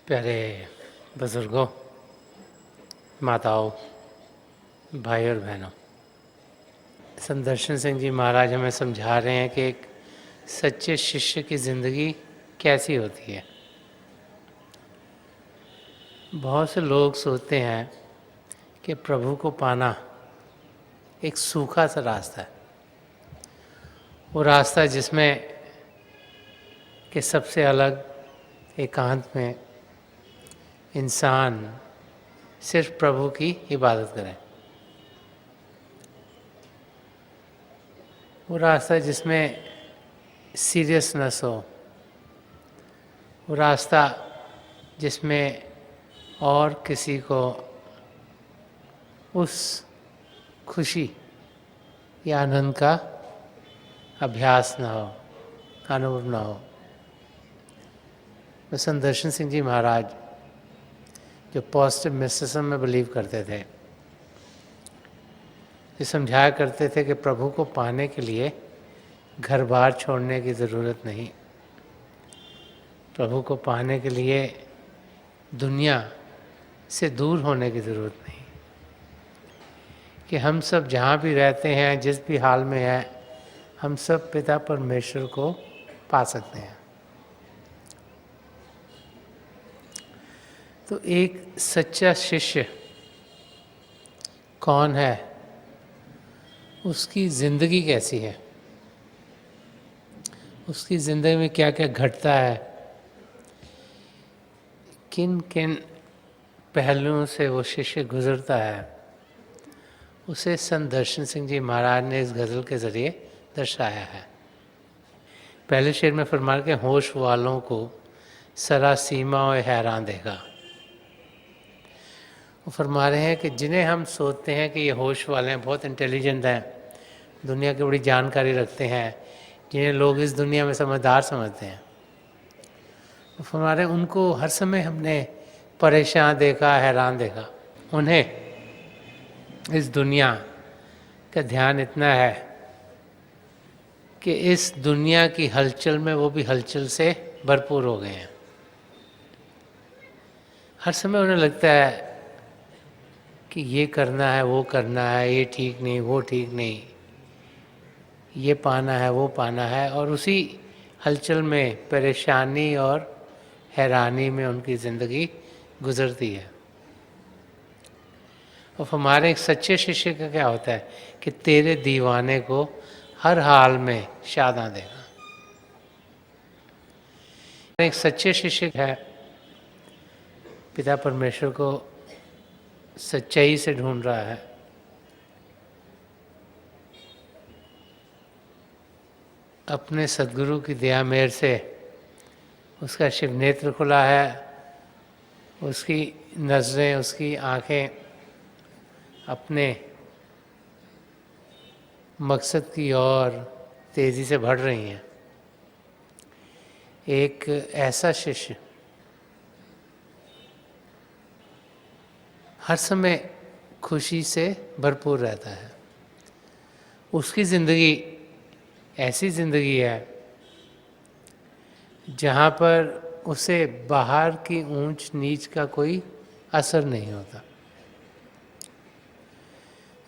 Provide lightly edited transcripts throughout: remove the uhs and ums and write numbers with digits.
प्यारे बुजुर्गों, माताओं, भाई और बहनों, संदर्शन सिंह जी महाराज हमें समझा रहे हैं कि एक सच्चे शिष्य की ज़िंदगी कैसी होती है। बहुत से लोग सोचते हैं कि प्रभु को पाना एक सूखा सा रास्ता है, वो रास्ता जिसमें कि सबसे अलग एकांत में इंसान सिर्फ प्रभु की इबादत करे। वो रास्ता जिसमें सीरियसनेस हो, वो रास्ता जिसमें और किसी को उस खुशी या आनंद का अभ्यास न हो, अनुभव न हो। तो संदर्शन सिंह जी महाराज जो पॉजिटिव मिस्टिसिज्म में बिलीव करते थे, ये समझाया करते थे कि प्रभु को पाने के लिए घर बार छोड़ने की ज़रूरत नहीं, प्रभु को पाने के लिए दुनिया से दूर होने की ज़रूरत नहीं, कि हम सब जहाँ भी रहते हैं, जिस भी हाल में हैं, हम सब पिता परमेश्वर को पा सकते हैं। तो एक सच्चा शिष्य कौन है, उसकी ज़िंदगी कैसी है, उसकी ज़िंदगी में क्या क्या घटता है, किन किन पहलुओं से वो शिष्य गुजरता है, उसे संदर्शन सिंह जी महाराज ने इस गज़ल के ज़रिए दर्शाया है। पहले शेर में फरमा के होश वालों को सरा सीमा और हैरान देगा। वो फरमा रहे हैं कि जिन्हें हम सोचते हैं कि ये होश वाले हैं, बहुत इंटेलिजेंट हैं, दुनिया की बड़ी जानकारी रखते हैं, जिन्हें लोग इस दुनिया में समझदार समझते हैं, वो फरमा रहे हैं उनको हर समय हमने परेशान देखा, हैरान देखा। उन्हें इस दुनिया का ध्यान इतना है कि इस दुनिया की हलचल में वो भी हलचल से भरपूर हो गए हैं। हर समय उन्हें लगता है कि ये करना है, वो करना है, ये ठीक नहीं, वो ठीक नहीं, ये पाना है, वो पाना है, और उसी हलचल में परेशानी और हैरानी में उनकी ज़िंदगी गुजरती है। और हमारे एक सच्चे शिष्य का क्या होता है कि तेरे दीवाने को हर हाल में शादा देगा। एक सच्चे शिष्य है, पिता परमेश्वर को सच्चाई से ढूंढ रहा है, अपने सद्गुरु की दया मेहर से उसका शिव नेत्र खुला है, उसकी नज़रें, उसकी आँखें अपने मकसद की ओर तेज़ी से बढ़ रही हैं। एक ऐसा शिष्य हर समय खुशी से भरपूर रहता है। उसकी ज़िंदगी ऐसी ज़िंदगी है जहाँ पर उसे बाहर की ऊंच नीच का कोई असर नहीं होता।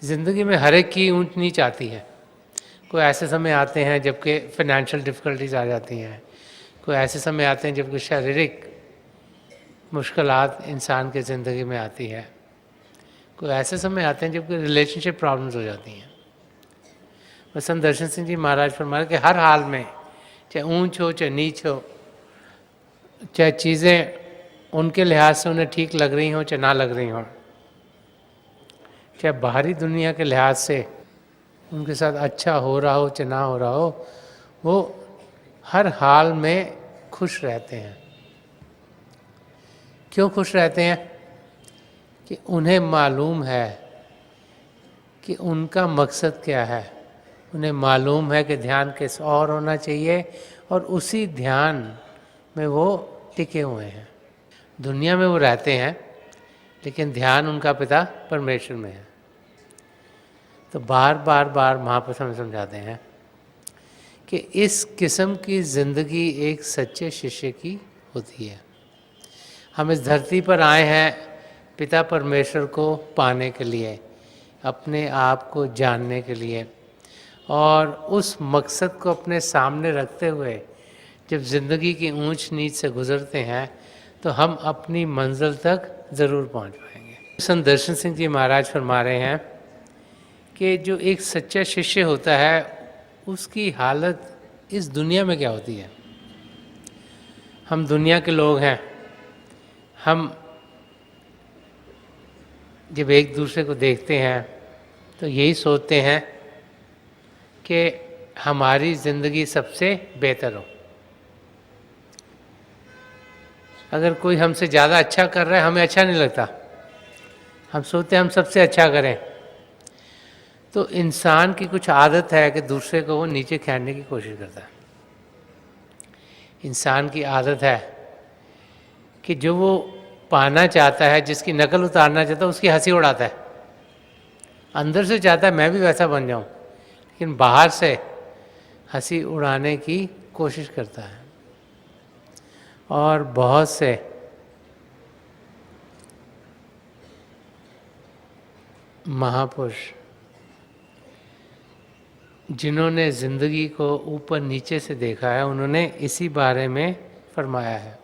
ज़िंदगी में हर एक की ऊंच नीच आती है। कोई ऐसे समय आते हैं जबकि फाइनेंशियल डिफ़िकल्टीज आ जाती हैं, कोई ऐसे समय आते हैं जबकि शारीरिक मुश्किलात इंसान के ज़िंदगी में आती है, कोई ऐसे समय आते हैं जबकि रिलेशनशिप प्रॉब्लम्स हो जाती हैं। बस संदर्शन सिंह जी महाराज फरमाया कि हर हाल में, चाहे ऊंच हो चाहे नीच हो, चाहे चीज़ें उनके लिहाज से उन्हें ठीक लग रही हों चाहे ना लग रही हों, चाहे बाहरी दुनिया के लिहाज से उनके साथ अच्छा हो रहा हो चाहे ना हो रहा हो, वो हर हाल में खुश रहते हैं। क्यों खुश रहते हैं? कि उन्हें मालूम है कि उनका मकसद क्या है, उन्हें मालूम है कि ध्यान किस और होना चाहिए, और उसी ध्यान में वो टिके हुए हैं। दुनिया में वो रहते हैं लेकिन ध्यान उनका पिता परमेश्वर में है। तो बार बार महापुरुष हमें समझाते हैं कि इस किस्म की ज़िंदगी एक सच्चे शिष्य की होती है। हम इस धरती पर आए हैं पिता परमेश्वर को पाने के लिए, अपने आप को जानने के लिए, और उस मकसद को अपने सामने रखते हुए जब ज़िंदगी की ऊंच नीच से गुजरते हैं तो हम अपनी मंजिल तक ज़रूर पहुंच पाएंगे। संत दर्शन सिंह जी महाराज फरमा रहे हैं कि जो एक सच्चा शिष्य होता है उसकी हालत इस दुनिया में क्या होती है। हम दुनिया के लोग हैं, हम जब एक दूसरे को देखते हैं तो यही सोचते हैं कि हमारी ज़िंदगी सबसे बेहतर हो। अगर कोई हमसे ज़्यादा अच्छा कर रहा है हमें अच्छा नहीं लगता, हम सोचते हैं हम सबसे अच्छा करें। तो इंसान की कुछ आदत है कि दूसरे को वो नीचे खींचने की कोशिश करता है। इंसान की आदत है कि जो वो पाना चाहता है, जिसकी नकल उतारना चाहता है, उसकी हंसी उड़ाता है। अंदर से चाहता है मैं भी वैसा बन जाऊं, लेकिन बाहर से हंसी उड़ाने की कोशिश करता है। और बहुत से महापुरुष जिन्होंने ज़िंदगी को ऊपर नीचे से देखा है, उन्होंने इसी बारे में फरमाया है।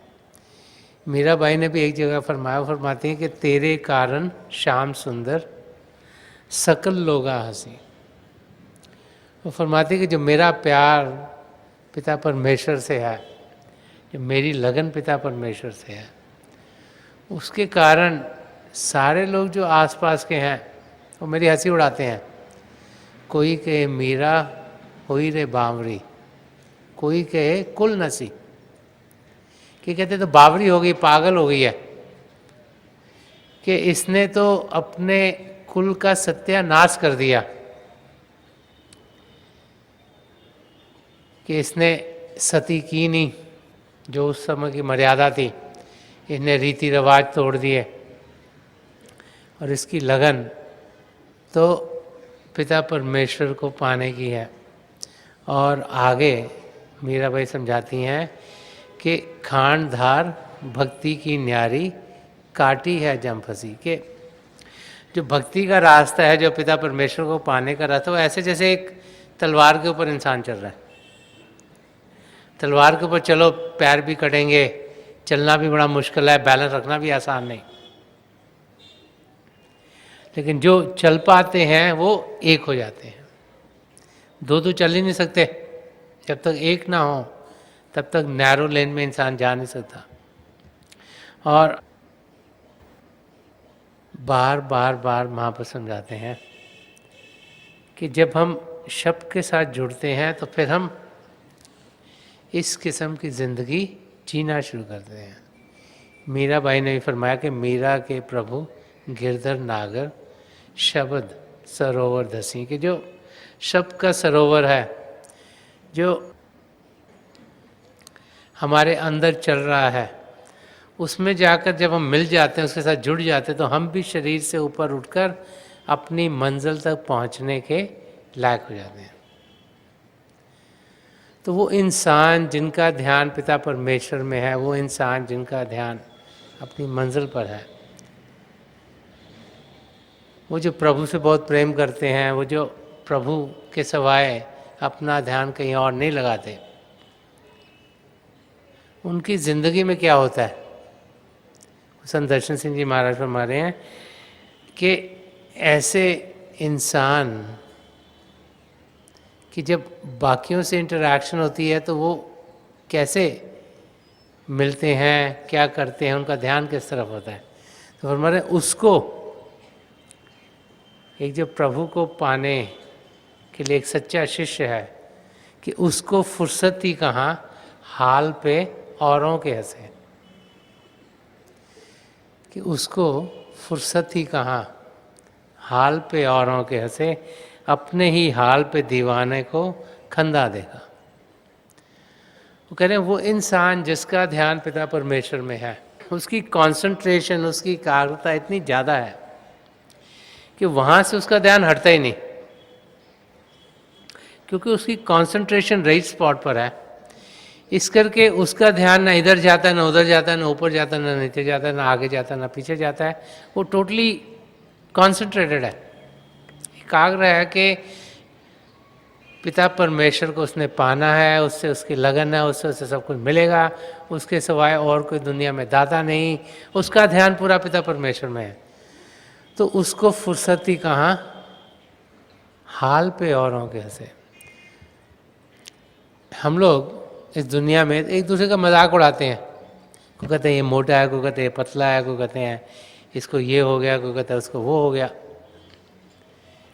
मीराबाई ने भी एक जगह फरमाया, फरमाती हैं कि तेरे कारण शाम सुंदर सकल लोगा हंसी। वो फरमाती है कि जो मेरा प्यार पिता परमेश्वर से है, जो मेरी लगन पिता परमेश्वर से है, उसके कारण सारे लोग जो आसपास के हैं वो मेरी हंसी उड़ाते हैं। कोई कहे मीरा होई रे बावरी, कोई कहे कुल नसी, कि कहते तो बावरी हो गई, पागल हो गई है, कि इसने तो अपने कुल का सत्यानाश कर दिया, कि इसने सती की नहीं, जो उस समय की मर्यादा थी, इसने रीति रिवाज तोड़ दिए, और इसकी लगन तो पिता परमेश्वर को पाने की है। और आगे मीराबाई समझाती हैं कि खांड धार भक्ति की न्यारी काटी है जम फंसी, के जो भक्ति का रास्ता है, जो पिता परमेश्वर को पाने का रास्ता, वो ऐसे जैसे एक तलवार के ऊपर इंसान चल रहा है। तलवार के ऊपर चलो पैर भी कटेंगे, चलना भी बड़ा मुश्किल है, बैलेंस रखना भी आसान नहीं, लेकिन जो चल पाते हैं वो एक हो जाते हैं। दो तो चल ही नहीं सकते, जब तक एक ना हो तब तक नैरो लेन में इंसान जा नहीं सकता। और बार बार बार महापुरुष समझाते हैं कि जब हम शब्द के साथ जुड़ते हैं तो फिर हम इस किस्म की ज़िंदगी जीना शुरू करते हैं। मीराबाई ने भी फरमाया कि मीरा के प्रभु गिरधर नागर शब्द सरोवर धसी, कि जो शब्द का सरोवर है, जो हमारे अंदर चल रहा है, उसमें जाकर जब हम मिल जाते हैं, उसके साथ जुड़ जाते हैं, तो हम भी शरीर से ऊपर उठकर अपनी मंजिल तक पहुंचने के लायक हो जाते हैं। तो वो इंसान जिनका ध्यान पिता परमेश्वर में है, वो इंसान जिनका ध्यान अपनी मंजिल पर है, वो जो प्रभु से बहुत प्रेम करते हैं, वो जो प्रभु के सिवाय अपना ध्यान कहीं और नहीं लगाते, उनकी ज़िंदगी में क्या होता है। संत दर्शन सिंह जी महाराज फरमा रहे हैं कि ऐसे इंसान कि जब बाकियों से इंटरेक्शन होती है तो वो कैसे मिलते हैं, क्या करते हैं, उनका ध्यान किस तरफ होता है। तो फरमा रहे उसको एक जो प्रभु को पाने के लिए एक सच्चा शिष्य है, कि उसको फुर्सत ही कहाँ हाल पे औरों के हंसे, कि उसको फुर्सत ही कहाँ हाल पे औरों के हंसे, अपने ही हाल पे दीवाने को खंदा देगा। वो कह रहे हैं वो इंसान जिसका ध्यान पिता परमेश्वर में है, उसकी कंसंट्रेशन, उसकी एकाग्रता इतनी ज़्यादा है कि वहाँ से उसका ध्यान हटता ही नहीं, क्योंकि उसकी कंसंट्रेशन राइट स्पॉट पर है। इस करके उसका ध्यान ना इधर जाता है, ना उधर जाता है, ना ऊपर जाता है, ना नीचे जाता है, ना आगे जाता है, ना पीछे जाता है। वो टोटली कॉन्सेंट्रेटेड है, एकाग्र है कि पिता परमेश्वर को उसने पाना है, उससे उसकी लगन है, उससे उससे सब कुछ मिलेगा, उसके सिवाय और कोई दुनिया में दाता नहीं। उसका ध्यान पूरा पिता परमेश्वर में है। तो उसको फुर्सत ही कहाँ, हाल पे औरों के से। हम लोग इस दुनिया में एक दूसरे का मजाक उड़ाते हैं। कोई कहते हैं ये मोटा है, कोई कहते हैं पतला है, कोई कहते हैं इसको ये हो गया, कोई कहता है उसको वो हो गया।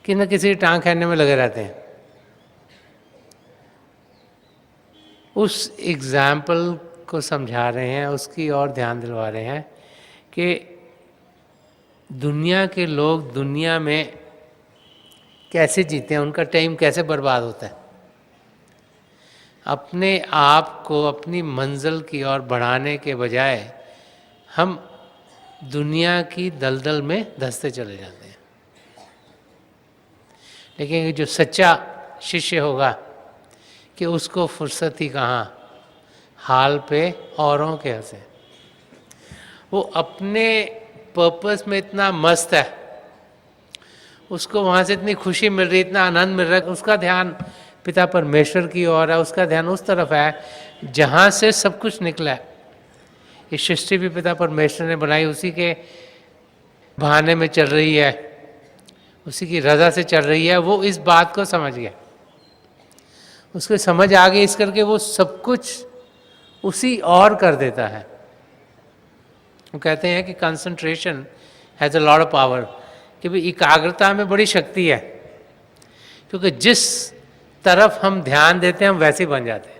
कि न किसी टांग खींचने में लगे रहते हैं। उस एग्जाम्पल को समझा रहे हैं, उसकी और ध्यान दिलवा रहे हैं कि दुनिया के लोग दुनिया में कैसे जीते हैं, उनका टाइम कैसे बर्बाद होता है। अपने आप को अपनी मंजिल की ओर बढ़ाने के बजाय हम दुनिया की दलदल में धंसते चले जाते हैं। लेकिन जो सच्चा शिष्य होगा कि उसको फुर्सत ही कहाँ, हाल पे औरों के हंसे। वो अपने पर्पस में इतना मस्त है, उसको वहाँ से इतनी खुशी मिल रही, इतना आनंद मिल रहा है, उसका ध्यान पिता परमेश्वर की ओर है, उसका ध्यान उस तरफ है जहाँ से सब कुछ निकला है। ये सृष्टि भी पिता परमेश्वर ने बनाई, उसी के बहाने में चल रही है, उसी की रजा से चल रही है। वो इस बात को समझ गया, उसको समझ आ गई, इस करके वो सब कुछ उसी और कर देता है। वो कहते हैं कि concentration has a lot of power, कि भाई एकाग्रता में बड़ी शक्ति है, क्योंकि जिस तरफ हम ध्यान देते हैं हम वैसे ही बन जाते हैं।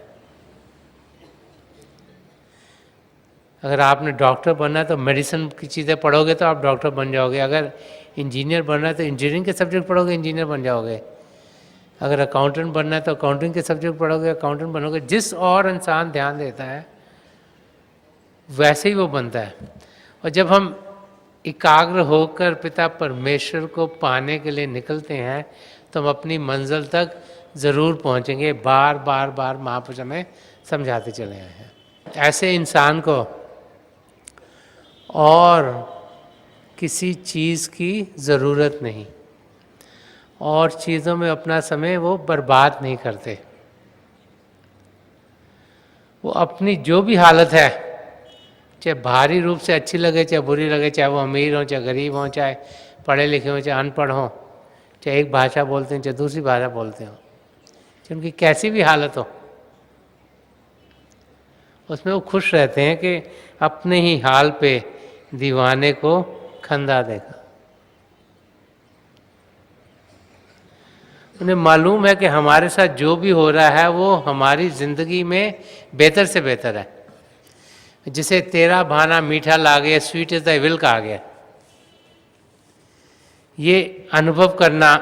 अगर आपने डॉक्टर बनना है तो मेडिसिन की चीज़ें पढ़ोगे तो आप डॉक्टर बन जाओगे। अगर इंजीनियर बनना है तो इंजीनियरिंग के सब्जेक्ट पढ़ोगे, इंजीनियर बन जाओगे। अगर अकाउंटेंट बनना है तो अकाउंटिंग के सब्जेक्ट पढ़ोगे, अकाउंटेंट बनोगे। जिस और इंसान ध्यान देता है वैसे ही वो बनता है। और जब हम एकाग्र होकर पिता परमेश्वर को पाने के लिए निकलते हैं तो हम अपनी मंजिल तक ज़रूर पहुंचेंगे। बार बार बार महापुरुष हमें समझाते चले आए हैं। ऐसे इंसान को और किसी चीज़ की ज़रूरत नहीं, और चीज़ों में अपना समय वो बर्बाद नहीं करते। वो अपनी जो भी हालत है, चाहे भारी रूप से अच्छी लगे चाहे बुरी लगे, चाहे वो अमीर हो चाहे गरीब हो, चाहे पढ़े लिखे हो चाहे अनपढ़ हो, चाहे एक भाषा बोलते हैं चाहे दूसरी भाषा बोलते हो, चाहे उनकी कैसी भी हालत हो, उसमें वो खुश रहते हैं कि अपने ही हाल पे दीवाने को खंदा देगा। उन्हें मालूम है कि हमारे साथ जो भी हो रहा है वो हमारी ज़िंदगी में बेहतर से बेहतर है। जिसे तेरा भाना मीठा लागे, स्वीट इज द विल कहा गया। ये अनुभव करना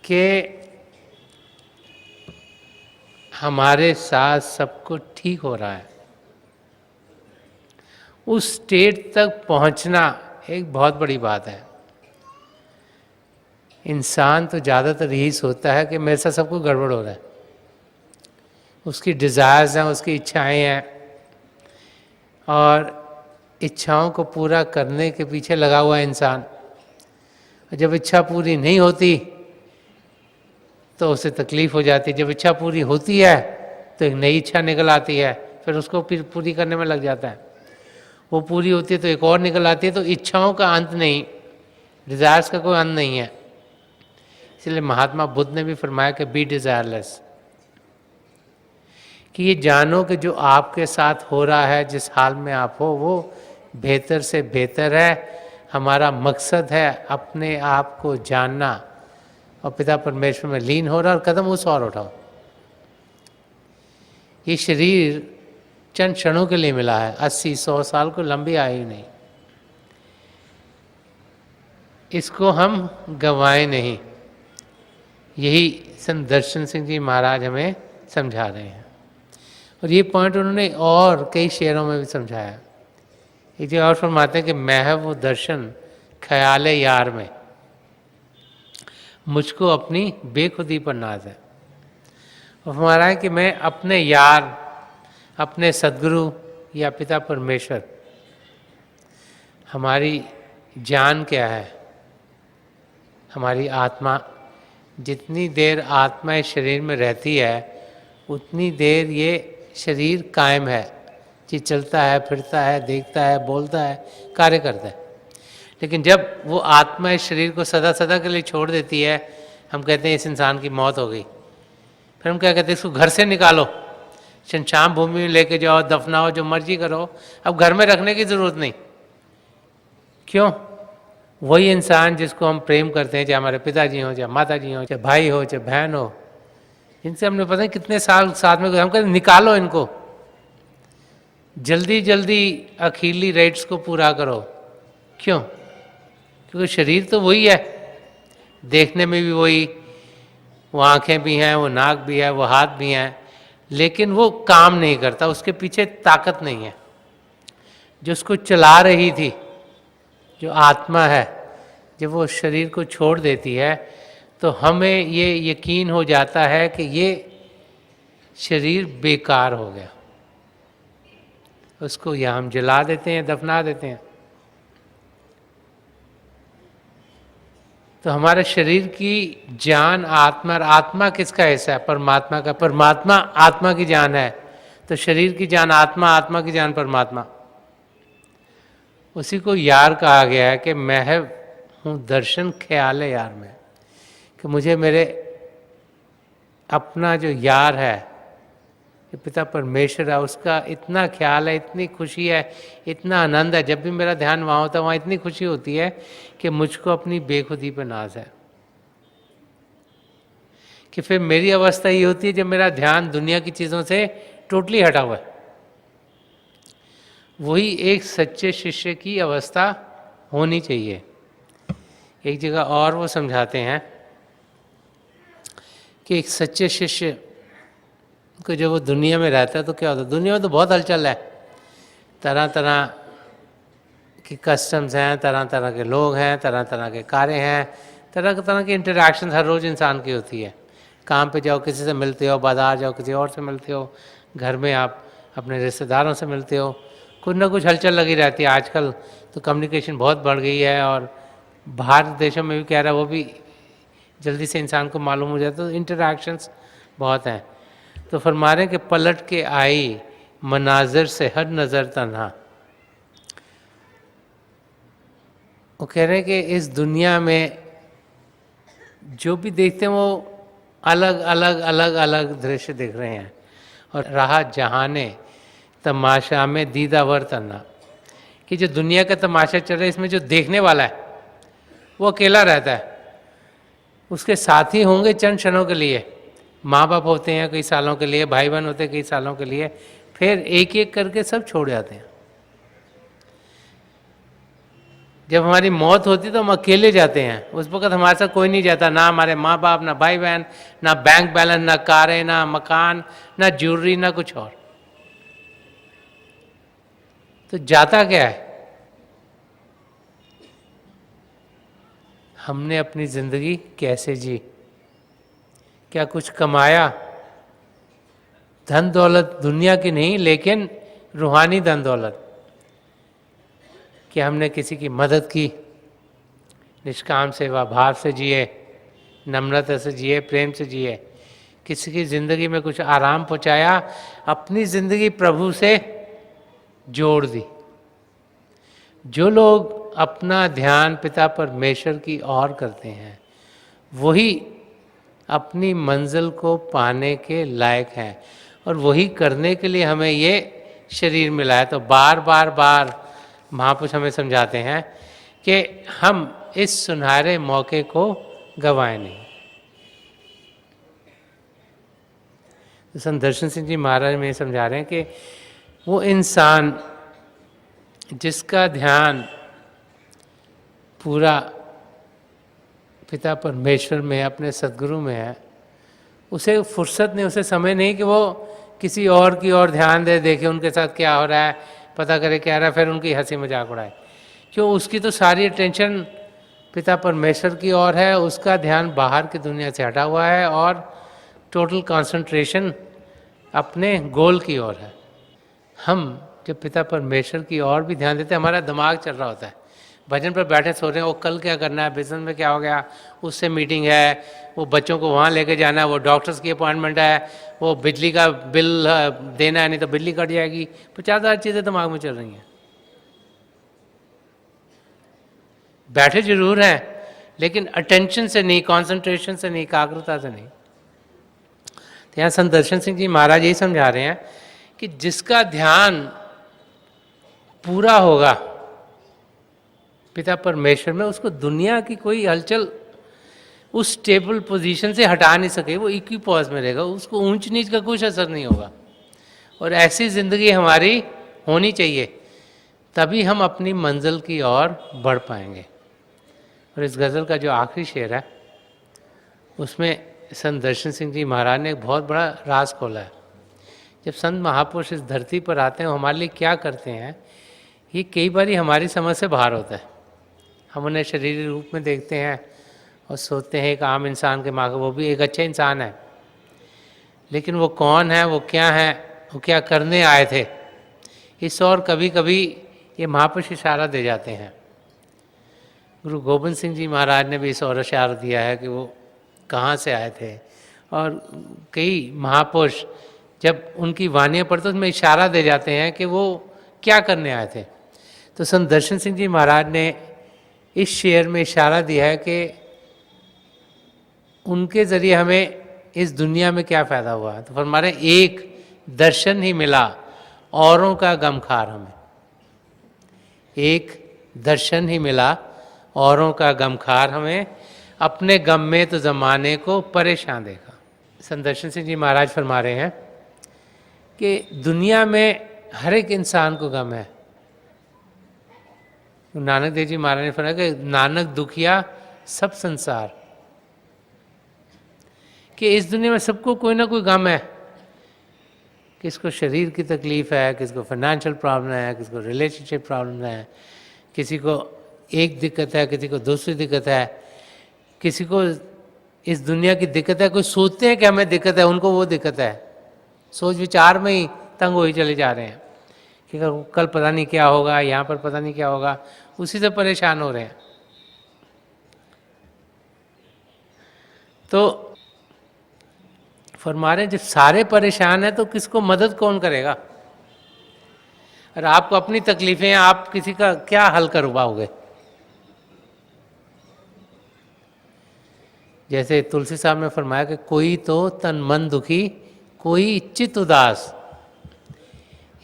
कि हमारे साथ सब कुछ ठीक हो रहा है, उस स्टेट तक पहुंचना एक बहुत बड़ी बात है। इंसान तो ज़्यादातर यही सोचता है कि मेरे साथ सब कुछ गड़बड़ हो रहा है। उसकी डिज़ायर्स हैं, उसकी इच्छाएं हैं, और इच्छाओं को पूरा करने के पीछे लगा हुआ है इंसान। जब इच्छा पूरी नहीं होती तो उसे तकलीफ हो जाती है। जब इच्छा पूरी होती है तो एक नई इच्छा निकल आती है, फिर उसको फिर पूरी करने में लग जाता है। वो पूरी होती है तो एक और निकल आती है। तो इच्छाओं का अंत नहीं, डिज़ायर्स का कोई अंत नहीं है। इसलिए महात्मा बुद्ध ने भी फरमाया कि बी डिज़ायरलेस, कि ये जानो कि जो आपके साथ हो रहा है, जिस हाल में आप हो, वो बेहतर से बेहतर है। हमारा मकसद है अपने आप को जानना और पिता परमेश्वर में लीन हो रहा, और कदम उस और उठाओ। ये शरीर चंद क्षणों के लिए मिला है, 80-100 साल को लंबी आयु नहीं। इसको हम गंवाएं नहीं। यही संत दर्शन सिंह जी महाराज हमें समझा रहे हैं। और ये पॉइंट उन्होंने और कई शेरों में भी समझाया। एक जगह और फरमाते हैं कि मैं है वो दर्शन ख्याल यार में, मुझको अपनी बेखुदी पर नाज है। और फरमा रहा है कि मैं अपने यार अपने सद्गुरु या पिता परमेश्वर, हमारी जान क्या है, हमारी आत्मा, जितनी देर आत्मा इस शरीर में रहती है उतनी देर ये शरीर कायम है, कि चलता है, फिरता है, देखता है, बोलता है, कार्य करता है। लेकिन जब वो आत्मा इस शरीर को सदा सदा के लिए छोड़ देती है, हम कहते हैं इस इंसान की मौत हो गई। फिर हम क्या कहते हैं, इसको घर से निकालो, शमशान भूमि में लेके जाओ, दफनाओ, जो मर्जी करो, अब घर में रखने की ज़रूरत नहीं। क्यों? वही इंसान जिसको हम प्रेम करते हैं, चाहे हमारे पिताजी हो, चाहे माता जी हो, चाहे भाई हो, चाहे बहन हो, इनसे हमने पता नहीं कितने साल साथ में, हम कहते निकालो इनको, जल्दी जल्दी अखीली राइट्स को पूरा करो। क्यों? क्योंकि शरीर तो वही है, देखने में भी वही, वो आंखें भी हैं, वो नाक भी है, वो हाथ भी हैं, लेकिन वो काम नहीं करता, उसके पीछे ताकत नहीं है। जो उसको चला रही थी, जो आत्मा है, जब वो शरीर को छोड़ देती है तो हमें ये यकीन हो जाता है कि ये शरीर बेकार हो गया, उसको या हम जला देते हैं, दफना देते हैं। तो हमारे शरीर की जान आत्मा, और आत्मा किसका हिस्सा है? परमात्मा का। परमात्मा आत्मा की जान है, तो शरीर की जान आत्मा, आत्मा की जान परमात्मा। उसी को यार कहा गया है कि मैं हूँ दर्शन ख्याल है यार में, कि मुझे मेरे अपना जो यार है, कि पिता परमेश्वर है, उसका इतना ख्याल है, इतनी खुशी है, इतना आनंद है। जब भी मेरा ध्यान वहाँ होता है, वहाँ इतनी खुशी होती है कि मुझको अपनी बेखुदी पर नाज है। कि फिर मेरी अवस्था ये होती है जब मेरा ध्यान दुनिया की चीज़ों से टोटली हटा हुआ है। वही एक सच्चे शिष्य की अवस्था होनी चाहिए। एक जगह और वो समझाते हैं कि एक सच्चे शिष्य को जब वो दुनिया में रहता है तो क्या होता है, दुनिया में तो बहुत हलचल है, तरह तरह की कस्टम्स हैं, तरह तरह के लोग हैं, तरह तरह के कार्य हैं, तरह की इंटरेक्शन हर रोज़ इंसान की होती है। काम पे जाओ किसी से मिलते हो, बाजार जाओ किसी और से मिलते हो, घर में आप अपने रिश्तेदारों से मिलते हो, कुछ ना कुछ हलचल लगी रहती है। आजकल तो कम्युनिकेशन बहुत बढ़ गई है, और बाहर देशों में भी कह रहा है, वो भी जल्दी से इंसान को मालूम हो जाता है, तो इंटरेक्शंस बहुत हैं। तो फरमा रहे हैं कि पलट के आई मनाजिर से हर नज़र तन्हा। वो कह रहे हैं कि इस दुनिया में जो भी देखते हैं वो अलग अलग अलग अलग दृश्य दिख रहे हैं, और रहा जहाने तमाशा में दीदावर तन्हा, कि जो दुनिया का तमाशा चल रहा है इसमें जो देखने वाला है वो अकेला रहता है, उसके साथी होंगे चंद क्षणों के लिए, माँ बाप होते हैं कई सालों के लिए, भाई बहन होते हैं कई सालों के लिए, फिर एक एक करके सब छोड़ जाते हैं। जब हमारी मौत होती तो हम अकेले जाते हैं, उस वक्त हमारे साथ कोई नहीं जाता, ना हमारे माँ बाप, ना भाई बहन, ना बैंक बैलेंस, ना कारें, ना मकान, ना ज्वेलरी, ना कुछ और। तो जाता क्या है? हमने अपनी जिंदगी कैसे जी, क्या कुछ कमाया? धन दौलत दुनिया की नहीं, लेकिन रूहानी धन दौलत। कि हमने किसी की मदद की, निष्काम सेवा भाव से जिए, नम्रता से जिए, प्रेम से जिए, किसी की ज़िंदगी में कुछ आराम पहुंचाया, अपनी ज़िंदगी प्रभु से जोड़ दी। जो लोग अपना ध्यान पिता परमेश्वर की ओर करते हैं वही अपनी मंजिल को पाने के लायक हैं, और वही करने के लिए हमें ये शरीर मिला है। तो बार बार बार महापुरुष हमें समझाते हैं कि हम इस सुनहरे मौके को गंवाएं नहीं। तो संत दर्शन सिंह जी महाराज में समझा रहे हैं कि वो इंसान जिसका ध्यान पूरा पिता परमेश्वर में, अपने सद्गुरु में है, उसे फुर्सत नहीं, उसे समय नहीं कि वो किसी और की ओर ध्यान दे, देखे उनके साथ क्या हो रहा है, पता करे क्या रहा है, फिर उनकी हंसी मजाक उड़ाए। क्यों? उसकी तो सारी अटेंशन पिता परमेश्वर की ओर है, उसका ध्यान बाहर की दुनिया से हटा हुआ है, और टोटल कंसंट्रेशन अपने गोल की ओर है। हम जब पिता परमेश्वर की ओर भी ध्यान देते हैं, हमारा दिमाग चल रहा होता है, भजन पर बैठे सो रहे हैं, वो कल क्या करना है, बिजनेस में क्या हो गया, उससे मीटिंग है, वो बच्चों को वहाँ लेके जाना है, वो डॉक्टर्स की अपॉइंटमेंट है, वो बिजली का बिल देना है, नहीं तो बिजली कट जाएगी, 50,000 चीज़ें दिमाग में चल रही हैं। बैठे जरूर हैं, लेकिन अटेंशन से नहीं, कंसंट्रेशन से नहीं, एकाग्रता से नहीं। तो यहाँ संत दर्शन सिंह जी महाराज यही समझा रहे हैं कि जिसका ध्यान पूरा होगा पिता परमेश्वर में, उसको दुनिया की कोई हलचल उस स्टेबल पोजीशन से हटा नहीं सके, वो एक ही पॉज में रहेगा, उसको ऊंच नीच का कुछ असर नहीं होगा। और ऐसी जिंदगी हमारी होनी चाहिए, तभी हम अपनी मंजिल की ओर बढ़ पाएंगे। और इस गज़ल का जो आखिरी शेर है, उसमें संत दर्शन सिंह जी महाराज ने एक बहुत बड़ा राज खोला है। जब संत महापुरुष इस धरती पर आते हैं, वो हमारे लिए क्या करते हैं, ये कई बार हमारी समझ से बाहर होता है। हम उन्हें शरीरी रूप में देखते हैं और सोचते हैं एक आम इंसान के माँ, वो भी एक अच्छा इंसान है, लेकिन वो कौन है, वो क्या है, वो क्या करने आए थे, इस और कभी कभी ये महापुरुष इशारा दे जाते हैं। गुरु गोबिंद सिंह जी महाराज ने भी इस और इशारा दिया है कि वो कहाँ से आए थे। और कई महापुरुष जब उनकी वाणियाँ पढ़ते उसमें इशारा दे जाते हैं कि वो क्या करने आए थे। तो संत दर्शन सिंह जी महाराज ने इस शेर में इशारा दिया है कि उनके ज़रिए हमें इस दुनिया में क्या फ़ायदा हुआ। तो फरमा रहे एक दर्शन ही मिला औरों का गमखार हमें, एक दर्शन ही मिला औरों का गमखार हमें, अपने गम में तो ज़माने को परेशान देखा। संत दर्शन सिंह जी महाराज फरमा रहे हैं कि दुनिया में हर एक इंसान को गम है। नानक देव जी महाराज ने फरमाया कि नानक दुखिया सब संसार, कि इस दुनिया में सबको कोई ना कोई गम है। किसको शरीर की तकलीफ है, किसको फाइनेंशियल प्रॉब्लम है, किसको रिलेशनशिप प्रॉब्लम है, किसी को एक दिक्कत है, किसी को दूसरी दिक्कत है, किसी को इस दुनिया की दिक्कत है। कोई सोचते हैं कि हमें दिक्कत है, उनको वो दिक्कत है, सोच विचार में ही तंग हो ही चले जा रहे हैं कि कल पता नहीं क्या होगा, यहाँ पर पता नहीं क्या होगा, उसी से परेशान हो रहे हैं। तो फरमा रहे जब सारे परेशान हैं तो किसको मदद कौन करेगा। और आपको अपनी तकलीफें, आप किसी का क्या हल करवाओगे। जैसे तुलसी साहब ने फरमाया कि कोई तो तन मन दुखी, कोई चित उदास,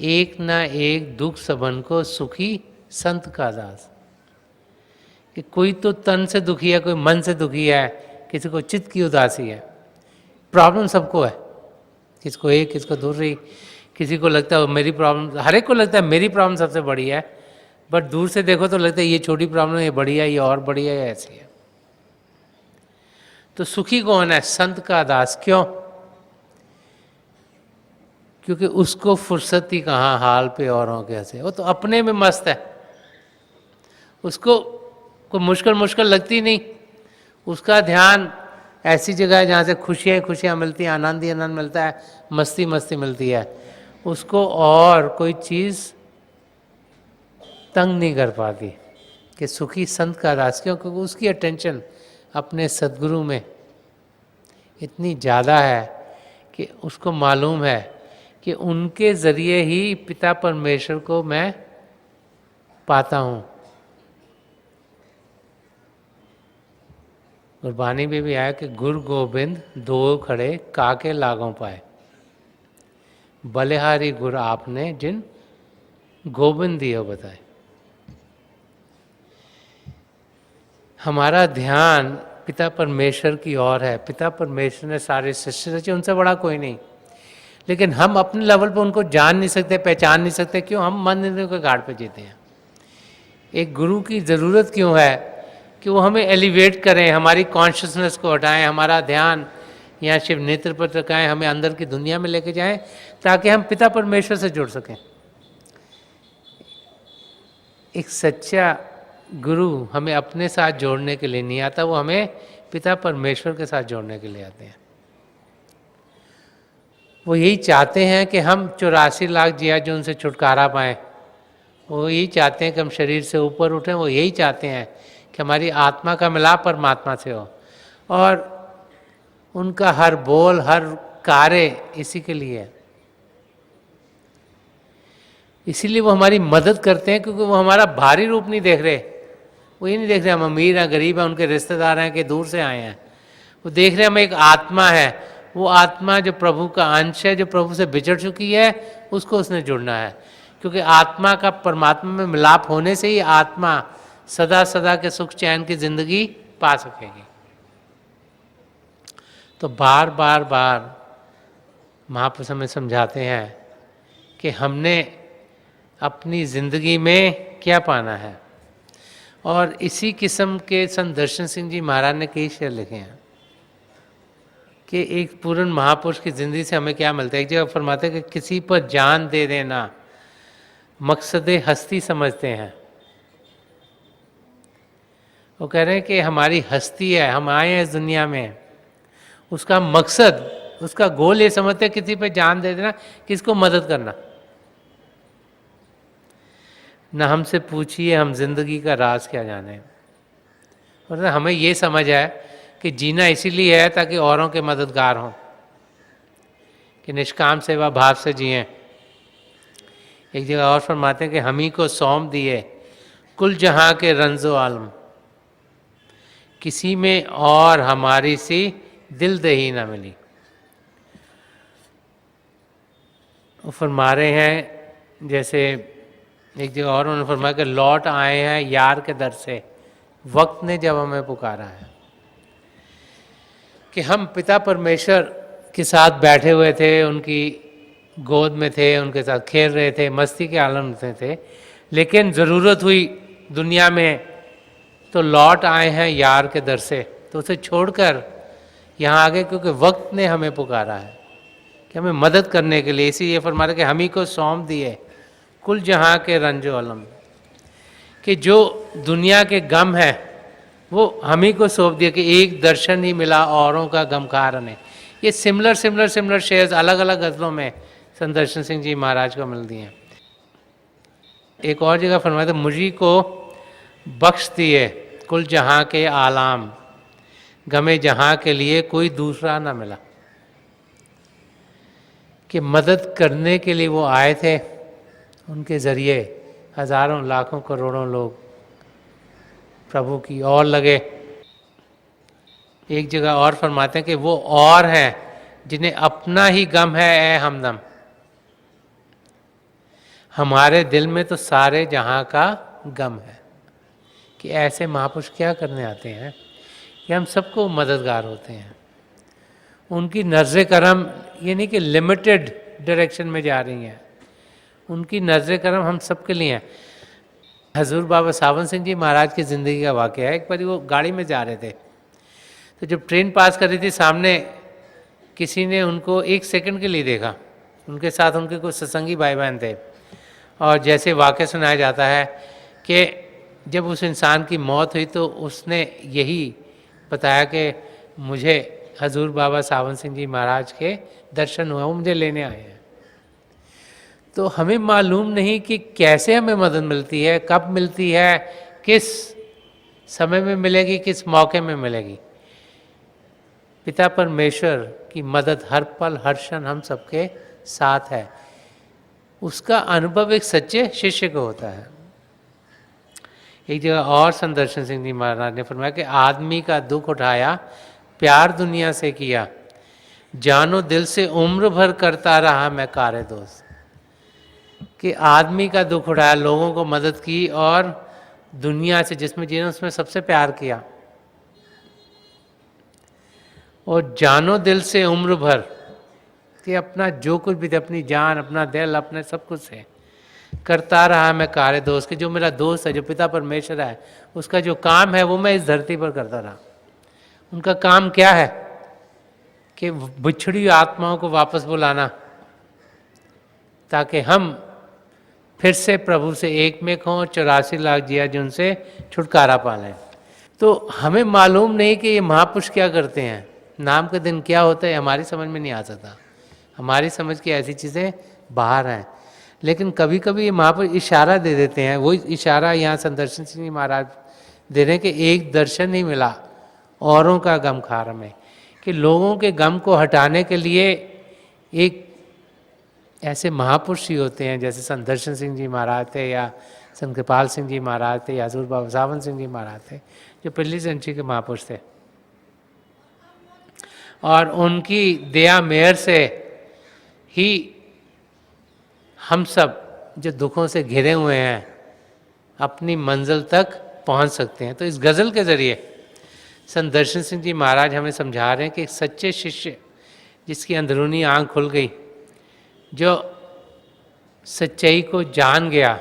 एक ना एक दुख सबन को सुखी संत का दास। कि कोई तो तन से दुखी है, कोई मन से दुखी है, किसी को चित्त की उदासी है। प्रॉब्लम सबको है, किसको एक, किसको दूसरी, किसी को लगता है मेरी प्रॉब्लम, हर एक को लगता है मेरी प्रॉब्लम सबसे बड़ी है, बट दूर से देखो तो लगता है ये छोटी प्रॉब्लम है, ये बड़ी है, ये और बड़ी है, ऐसी है। तो सुखी कौन है? संत का दास। क्यों? क्योंकि उसको फुर्सत ही कहाँ हाल पे औरों के से, वो तो अपने में मस्त है, उसको कोई मुश्किल लगती नहीं। उसका ध्यान ऐसी जगह है जहाँ से खुशियाँ मिलती हैं, आनंद ही आनंद मिलता है, मस्ती मिलती है। उसको और कोई चीज़ तंग नहीं कर पाती। कि सुखी संत का दास। क्यों? क्योंकि उसकी अटेंशन अपने सद्गुरु में इतनी ज़्यादा है कि उसको मालूम है कि उनके ज़रिए ही पिता परमेश्वर को मैं पाता हूँ। गुरबानी में भी आया कि गुरु गोबिंद दो खड़े काके लागों पाए, बलिहारी गुरु आपने जिन गोविंद दियो बताए। हमारा ध्यान पिता परमेश्वर की ओर है। पिता परमेश्वर ने सारे सृष्टि रची, उनसे बड़ा कोई नहीं, लेकिन हम अपने लेवल पर उनको जान नहीं सकते, पहचान नहीं सकते। क्यों? हम मन इंद्रियों के घाट पर जीते हैं। एक गुरु की ज़रूरत क्यों है? कि वो हमें एलिवेट करें, हमारी कॉन्शियसनेस को हटाएं, हमारा ध्यान यहाँ शिव नेत्र पर रखाएं, हमें अंदर की दुनिया में लेके जाएं, ताकि हम पिता परमेश्वर से जुड़ सकें। एक सच्चा गुरु हमें अपने साथ जोड़ने के लिए नहीं आता, वो हमें पिता परमेश्वर के साथ जोड़ने के लिए आते हैं। वो यही चाहते हैं कि हम 84 लाख जिया जो उनसे छुटकारा पाएँ। वो यही चाहते हैं कि हम शरीर से ऊपर उठें, वो यही चाहते हैं कि हमारी आत्मा का मिलाप परमात्मा से हो, और उनका हर बोल हर कार्य इसी के लिए है। इसीलिए वो हमारी मदद करते हैं, क्योंकि वो हमारा भारी रूप नहीं देख रहे। वो ये नहीं देख रहे हम अमीर हैं गरीब हैं, उनके रिश्तेदार हैं कि दूर से आए हैं। वो देख रहे हम एक आत्मा है, वो आत्मा जो प्रभु का अंश है, जो प्रभु से बिछड़ चुकी है, उसको उसने जुड़ना है। क्योंकि आत्मा का परमात्मा में मिलाप होने से ही आत्मा सदा सदा के सुख चैन की जिंदगी पा सकेगी। तो बार बार बार महापुरुष हमें समझाते हैं कि हमने अपनी जिंदगी में क्या पाना है। और इसी किस्म के संत दर्शन सिंह जी महाराज ने कई शेर लिखे हैं कि एक पूर्ण महापुरुष की जिंदगी से हमें क्या मिलता है। एक जगह फरमाते हैं कि किसी पर जान दे देना मकसद हस्ती समझते हैं। वो कह रहे हैं कि हमारी हस्ती है, हम आए हैं इस दुनिया में, उसका मकसद, उसका गोल ये समझते हैं किसी पर जान दे देना, किसको मदद करना। ना हमसे पूछिए हम जिंदगी का राज क्या जाने। और हमें ये समझ है कि जीना इसीलिए है ताकि औरों के मददगार हों, कि निष्काम सेवा भाव से जिएं। एक जगह और फरमाते हैं कि हम ही को सौंप दिए कुल जहां के रंजो आलम, किसी में और हमारी सी दिल दही ना मिली। वो फरमा रहे हैं, जैसे एक जगह और उन्होंने फरमाया कि लौट आए हैं यार के दर से, वक्त ने जब हमें पुकारा है। कि हम पिता परमेश्वर के साथ बैठे हुए थे, उनकी गोद में थे, उनके साथ खेल रहे थे, मस्ती के आलम में थे, लेकिन ज़रूरत हुई दुनिया में तो लौट आए हैं यार के दर से, तो उसे छोड़कर यहाँ आगे, क्योंकि वक्त ने हमें पुकारा है कि हमें मदद करने के लिए। इसी ये फरमा रहे कि हम ही को सौंप दिए कुल जहाँ के रंजो अलम, कि जो दुनिया के गम है वो हम ही को सौंप दिया, कि एक दर्शन ही मिला औरों का गमखार ने। ये सिमिलर शेयर्स अलग अलग गज़लों में संत दर्शन सिंह जी महाराज को मिल दिए हैं। एक और जगह फरमाया था, मुझी को बख्श दिए कुल जहाँ के आलाम, गमे जहाँ के लिए कोई दूसरा ना मिला। कि मदद करने के लिए वो आए थे, उनके ज़रिए हज़ारों लाखों करोड़ों लोग प्रभु की ओर लगे। एक जगह और फरमाते हैं कि वो और हैं जिन्हें अपना ही गम है ए हमदम, हमारे दिल में तो सारे जहां का गम है। कि ऐसे महापुरुष क्या करने आते हैं कि हम सबको मददगार होते हैं। उनकी नज़र करम ये नहीं कि लिमिटेड डायरेक्शन में जा रही हैं, उनकी नज़र करम हम सबके लिए हैं। हजूर बाबा सावन सिंह जी महाराज की ज़िंदगी का वाक़या है। एक बार वो गाड़ी में जा रहे थे, तो जब ट्रेन पास कर रही थी, सामने किसी ने उनको एक सेकंड के लिए देखा। उनके साथ उनके कुछ सत्संगी भाई बहन थे, और जैसे वाक़या सुनाया जाता है कि जब उस इंसान की मौत हुई तो उसने यही बताया कि मुझे हजूर बाबा सावन सिंह जी महाराज के दर्शन हुए, वो मुझे लेने आए हैं। तो हमें मालूम नहीं कि कैसे हमें मदद मिलती है, कब मिलती है, किस समय में मिलेगी, किस मौके में मिलेगी। पिता परमेश्वर की मदद हर पल हर क्षण हम सबके साथ है। उसका अनुभव एक सच्चे शिष्य को होता है। एक जगह और संत दर्शन सिंह जी महाराज ने फरमाया कि आदमी का दुख उठाया प्यार दुनिया से किया, जानो दिल से उम्र भर करता रहा मैं कार्य दोस्त। कि आदमी का दुख उठाया, लोगों को मदद की, और दुनिया से जिसमें जिन्होंने उसमें सबसे प्यार किया, और जानो दिल से उम्र भर, कि अपना जो कुछ भी, अपनी जान, अपना दिल, अपने सब कुछ से करता रहा मैं कार्य दोस्त। कि जो मेरा दोस्त है, जो पिता परमेश्वर है, उसका जो काम है वो मैं इस धरती पर करता रहा। उनका काम क्या है कि बिछड़ी आत्माओं को वापस बुलाना, ताकि हम फिर से प्रभु से एक में हों, 84 लाख जिया जिनसे छुटकारा पा लें। तो हमें मालूम नहीं कि ये महापुरुष क्या करते हैं, नाम के दिन क्या होता है, हमारी समझ में नहीं आ सकता। हमारी समझ की ऐसी चीज़ें बाहर हैं, लेकिन कभी कभी ये महापुरुष इशारा दे देते हैं। वो इशारा यहाँ संदर्शन सिंह जी महाराज दे रहे हैं कि एक दर्शन ही मिला औरों का गम खार में, कि लोगों के गम को हटाने के लिए एक ऐसे महापुरुष ही होते हैं, जैसे संदर्शन सिंह जी महाराज थे, या संत कृपाल सिंह जी महाराज थे, या हजूर बाबा सावन सिंह जी महाराज थे, जो पहली सेंचुरी के महापुरुष थे। और उनकी दया मेहर से ही हम सब जो दुखों से घिरे हुए हैं अपनी मंजिल तक पहुंच सकते हैं। तो इस गज़ल के ज़रिए संत दर्शन सिंह जी महाराज हमें समझा रहे हैं कि सच्चे शिष्य जिसकी अंदरूनी आंख खुल गई, जो सच्चाई को जान गया,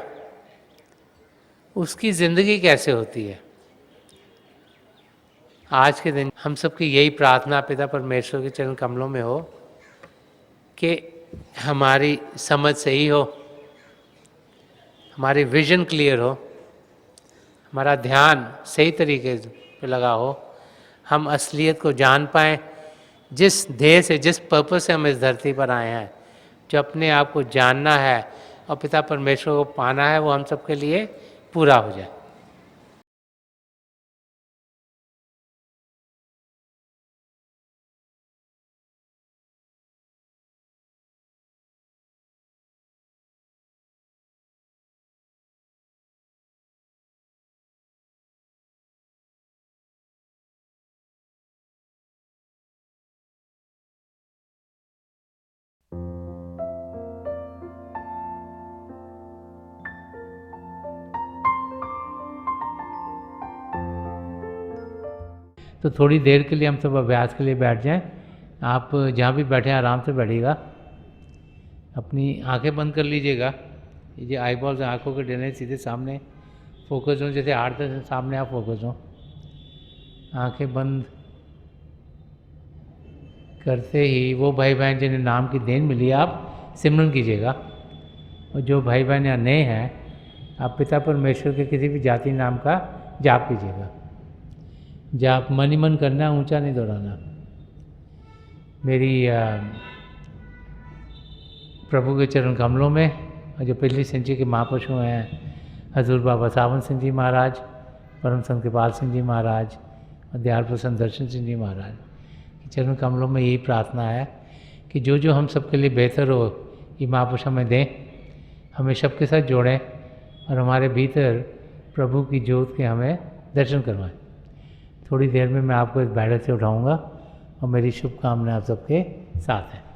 उसकी ज़िंदगी कैसे होती है। आज के दिन हम सबकी यही प्रार्थना पिता परमेश्वर के चरण कमलों में हो कि हमारी समझ सही हो, हमारी विजन क्लियर हो, हमारा ध्यान सही तरीके पे लगा हो, हम असलियत को जान पाएँ, जिस ध्येय से, जिस पर्पस से हम इस धरती पर आए हैं, जो अपने आप को जानना है और पिता परमेश्वर को पाना है, वो हम सबके लिए पूरा हो जाए। तो थोड़ी देर के लिए हम सब अभ्यास के लिए बैठ जाएं। आप जहाँ भी बैठे हैं आराम से बैठिएगा, अपनी आंखें बंद कर लीजिएगा। ये आई बॉल्स आँखों के डरने सीधे सामने फोकस हो, जैसे आठ दस सामने आप फोकस हो। आंखें बंद करते ही वो भाई बहन जिन्हें नाम की देन मिली, आप सिमरन कीजिएगा। और जो भाई बहन यहाँ नए हैं, आप पिता परमेश्वर के किसी भी जाति नाम का जाप कीजिएगा। जाप मन ही मन करना, ऊंचा नहीं दोहराना। मेरी प्रभु के चरण कमलों में, और जो पिछली सेंचुरी के महापुरुष हुए हैं, हजूर बाबा सावन सिंह जी महाराज, परम संत कृपाल सिंह जी महाराज और दयाल प्रसन्न दर्शन सिंह जी महाराज के चरण कमलों में यही प्रार्थना है कि जो जो हम सबके लिए बेहतर हो, ये महापुरुष हमें दें, हमें सबके साथ जोड़ें और हमारे भीतर प्रभु की ज्योत के हमें दर्शन करवाएं। थोड़ी देर में मैं आपको इस बैठक से उठाऊंगा और मेरी शुभकामनाएं आप सबके साथ हैं।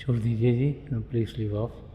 छोड़ दीजिए जी, प्लीज़ लीव ऑफ।